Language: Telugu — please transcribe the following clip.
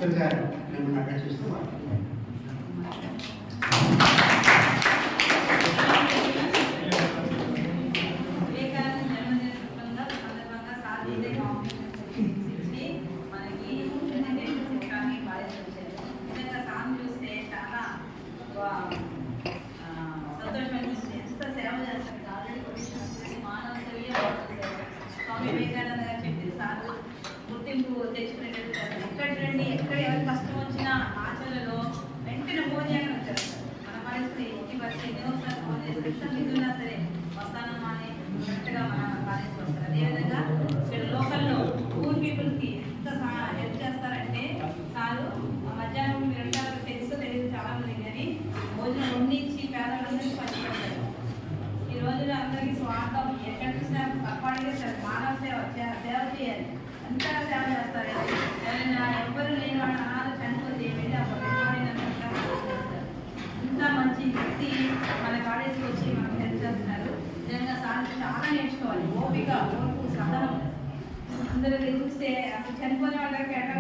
అశోక్ గారు మిమ్మల్ని అక్కడ చూస్తున్నాం. వివేకానంద గారు చెప్పిన సార్లు గుర్తింపు తెచ్చుకునేటట్టు ఎక్కడి రండి ఎక్కడ ఎవరికి కష్టం వచ్చినా ఆచరణలో వెంటనే ఫోన్ చేయని వచ్చారు. మన పరిస్థితి ఇంటి పరిస్థితి ఎన్నోసార్లు ఫోన్ చేస్తే మిగిలినా సరే వస్తానమ్మా అని కరెక్ట్గా మన కాలేజ్కి వస్తారు. అదేవిధంగా ఇక్కడ లోకల్లో పూర్ పీపుల్కి ఎంత హెల్ప్ చేస్తారంటే సారు మధ్యాహ్నం మీరు ఉంటారు తెలుసో తెలియదు చాలా మంది కానీ భోజనం వండించి పేదలందరికీ పంచిపెడతారు. ఈ రోజున అందరికీ స్వార్థం ఎక్కడ చూసినా తప్పడిగా సార్ మానవ సేవ చేయాలి. అంతగా సేవ చేస్తారు. ఎవరైనా ఎవ్వరు లేని వాడు అనాథ చనిపోతే వెళ్ళి అంత మంచి వ్యక్తి మన కాలేజీకి వచ్చి మనకు హెల్ప్ చేస్తున్నారు. నిజంగా సార్ చాలా నేర్చుకోవాలి. ఓపిక, ఓర్పు, సహనం. అందరికి చూస్తే అసలు చనిపోయిన వాళ్ళకి ఎక్కడ